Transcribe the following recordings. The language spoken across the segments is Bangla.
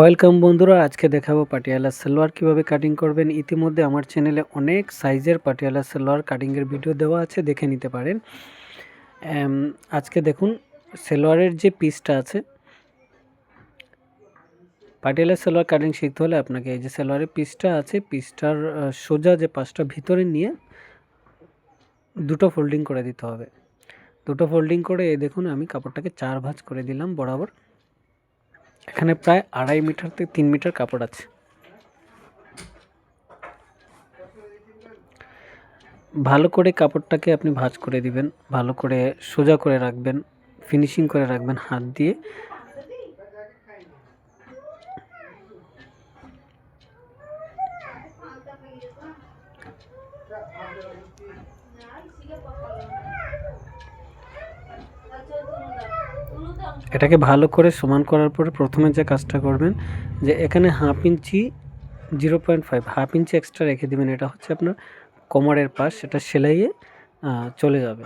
ওয়েলকাম বন্ধুরা, আজকে দেখাবো পাটিয়ালা সালোয়ার কিভাবে কাটিং করবেন। ইতিমধ্যে আমার চ্যানেলে অনেক সাইজের পাটিয়ালা সালোয়ার কাটিংয়ের ভিডিও দেওয়া আছে, দেখে নিতে পারেন। আজকে দেখুন সালোয়ারের যে পিসটা আছে, পাটিয়ালা সালোয়ার কাটিং শিখতে হলে আপনাকে এই যে সালোয়ারের পিসটা আছে, পিসটার সোজা যে পাশটা ভিতরে নিয়ে দুটো ফোল্ডিং করে দিতে হবে। দুটো ফোল্ডিং করে এই দেখুন আমি কাপড়টাকে 4 ভাঁজ করে দিলাম বরাবর। এখানে প্রায় 2.5 মিটার থেকে 3 মিটার কাপড় আছে। ভালো করে কাপড়টাকে আপনি ভাঁজ করে দিবেন, ভালো করে সোজা করে রাখবেন, ফিনিশিং করে রাখবেন হাত দিয়ে। এটাকে ভালো করে সমান করার পরে প্রথমে যে কাজটা করবেন, যে এখানে 1/2 ইঞ্চি 0.5 হাফ ইঞ্চি এক্সট্রা রেখে দিবেন। এটা হচ্ছে আপনার কোমরের পাশ, সেটা সেলাইয়ে চলে যাবে।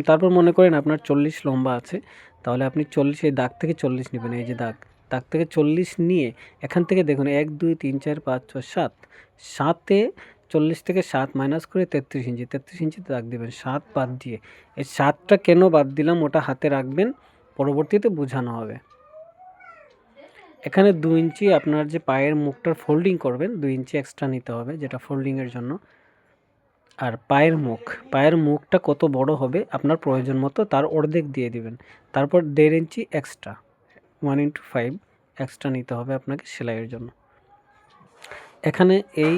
তারপর মনে করেন আপনার 40 লম্বা আছে, তাহলে আপনি 40 এই দাগ থেকে 40 নেবেন। এই যে দাগ থেকে 40 নিয়ে এখান থেকে দেখুন 1 2 3 4 5 6 7 7-এ 40 থেকে 7 মাইনাস করে 33 ইঞ্চিতে দাগ দেবেন 7 বাদ দিয়ে। এই 7টা কেন বাদ দিলাম ওটা হাতে রাখবেন, পরবর্তীতে বোঝানো হবে। এখানে 2 ইঞ্চি আপনার যে পায়ের মুখটার ফোল্ডিং করবেন 2 ইঞ্চি এক্সট্রা নিতে হবে, যেটা ফোল্ডিংয়ের জন্য। আর পায়ের মুখটা কত বড় হবে আপনার প্রয়োজন মতো তার অর্ধেক দিয়ে দিবেন। তারপর 1.5 ইঞ্চি এক্সট্রা 1/5 এক্সট্রা নিতে হবে আপনাকে সেলাইয়ের জন্য। এখানে এই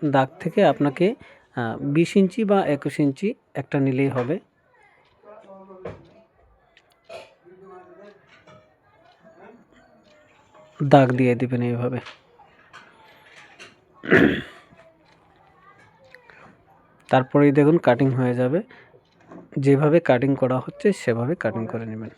দাগ থেকে আপনাকে 20 ইঞ্চি বা 21 ইঞ্চি একটা নিলেই হবে। দাগ দিয়ে দিবেন এইভাবে। তারপরেই দেখুন কাটিং হয়ে যাবে। যেভাবে কাটিং করা হচ্ছে সেভাবে কাটিং করে নেবেন।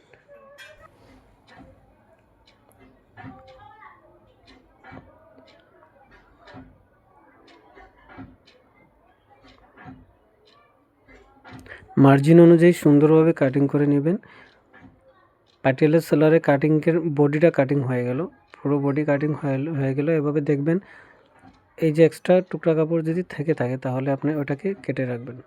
মার্জিন অনুযায়ী সুন্দরভাবে কাটিং করে নেবেন। পাটিয়ালা সালোয়ারে কাটিংয়ের বডিটা কাটিং হয়ে গেল, পুরো বডি কাটিং হয়ে গেল। এভাবে দেখবেন এই যে এক্সট্রা টুকরা কাপড় যদি থেকে থাকে তাহলে আপনি ওটাকে কেটে রাখবেন।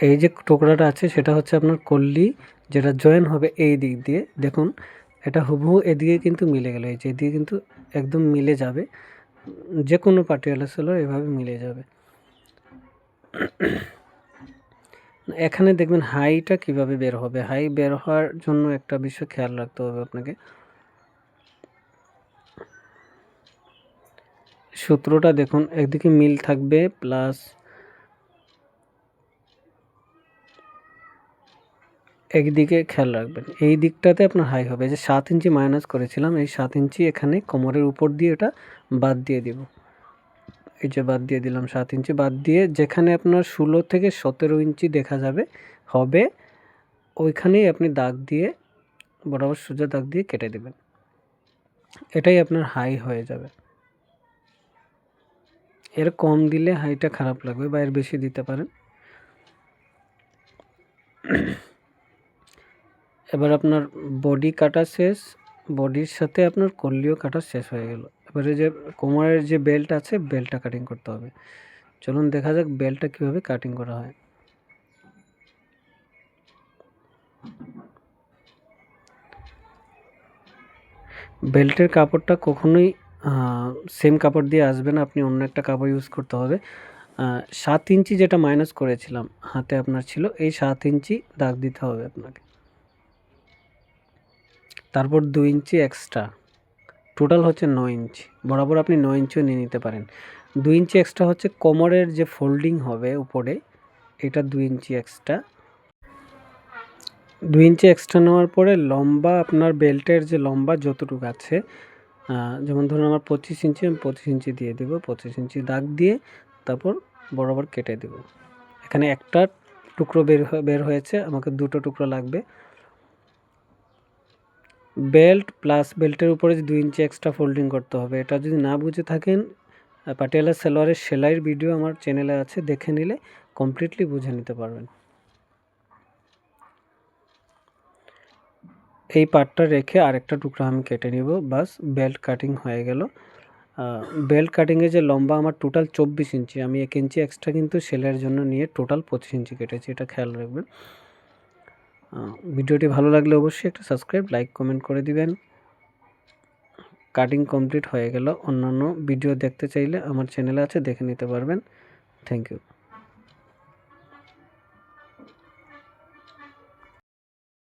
এই যে টুকরাটা আছে সেটা হচ্ছে আপনার কল্লি, যেটা জয়েন হবে এই দিক দিয়ে। দেখুন এটা হুবহু এদিকে কিন্তু মিলে গেল, এই যে এদিকে কিন্তু একদম মিলে যাবে। যে কোনো পাটিয়ালা সালোয়ার এভাবে মিলে যাবে। এখানে দেখবেন হাইটা কিভাবে বের হবে। হাই বের হওয়ার জন্য একটা বিষয় খেয়াল রাখতে হবে আপনাকে। সূত্রটা দেখুন একদিকে মিল থাকবে, প্লাস একদিকে খেয়াল রাখবেন এই দিকটাতে আপনার হাই হবে। যে 7 ইঞ্চি মাইনাস করেছিলাম, এই 7 ইঞ্চি এখানে কোমরের উপর দিয়ে এটা বাদ দিয়ে দিব। এই যে বাদ দিয়ে দিলাম 7 ইঞ্চি বাদ দিয়ে, যেখানে আপনার 16 থেকে 17 ইঞ্চি দেখা যাবে হবে, ওইখানেই আপনি দাগ দিয়ে বরাবর সোজা দাগ দিয়ে কেটে দেবেন। এটাই আপনার হাই হয়ে যাবে। এর কম দিলে হাইটা খারাপ লাগবে, বা এর বেশি দিতে পারেন। এবার আপনার বডি কাটা শেষ, বডির সাথে আপনার কল্লিও কাটা শেষ হয়ে গেল। এবারে যে কোমরের যে বেল্ট আছে বেল্টটা কাটিং করতে হবে। চলুন দেখা যাক বেল্টটা কীভাবে কাটিং করা হয়। বেল্টের কাপড়টা কখনোই সেম কাপড় দিয়ে আসবে না, আপনি অন্য একটা কাপড় ইউজ করতে হবে। 7 ইঞ্চি যেটা মাইনাস করেছিলাম হাতে আপনার ছিল, এই 7 ইঞ্চি দাগ দিতে হবে আপনাকে। তারপর 2 ইঞ্চি এক্সট্রা, টোটাল হচ্ছে 9 ইঞ্চি। বরাবর আপনি 9 ইঞ্চিও নিয়ে নিতে পারেন। 2 ইঞ্চি এক্সট্রা হচ্ছে কোমরের যে ফোল্ডিং হবে উপরে, এটা 2 ইঞ্চি এক্সট্রা। 2 ইঞ্চি এক্সট্রা নেওয়ার পরে লম্বা আপনার বেল্টের যে লম্বা যতটুকু আছে, যেমন ধরুন আমার 25 ইঞ্চি, আমি 25 ইঞ্চি দিয়ে দেবো। 25 ইঞ্চি দাগ দিয়ে তারপর বরাবর কেটে দেব। এখানে একটা টুকরো বের হয়েছে, আমাকে 2টো টুকরো লাগবে। বেল্ট প্লাস বেল্টের উপরে যে 2 ইঞ্চি এক্সট্রা ফোল্ডিং করতে হবে। এটা যদি না বুঝে থাকেন, পাটিয়ালা সালোয়ারের সেলাইয়ের ভিডিও আমার চ্যানেলে আছে, দেখে নিলে কমপ্লিটলি বুঝে নিতে পারবেন। এই পার্টটা রেখে আরেকটা টুকরা আমি কেটে নিব, বাস বেল্ট কাটিং হয়ে গেল। বেল্ট কাটিংয়ে যে লম্বা আমার টোটাল 24 ইঞ্চি, আমি 1 ইঞ্চি এক্সট্রা কিন্তু সেলাইয়ের জন্য নিয়ে টোটাল 25 ইঞ্চি কেটেছি, এটা খেয়াল রাখবেন। ভিডিওটি ভালো লাগলে অবশ্যই একটা সাবস্ক্রাইব, লাইক, কমেন্ট করে দিবেন। কাটিং কমপ্লিট হয়ে গেল। অন্যান্য ভিডিও দেখতে চাইলে আমার চ্যানেলে আছে, দেখে নিতে পারবেন। Thank you.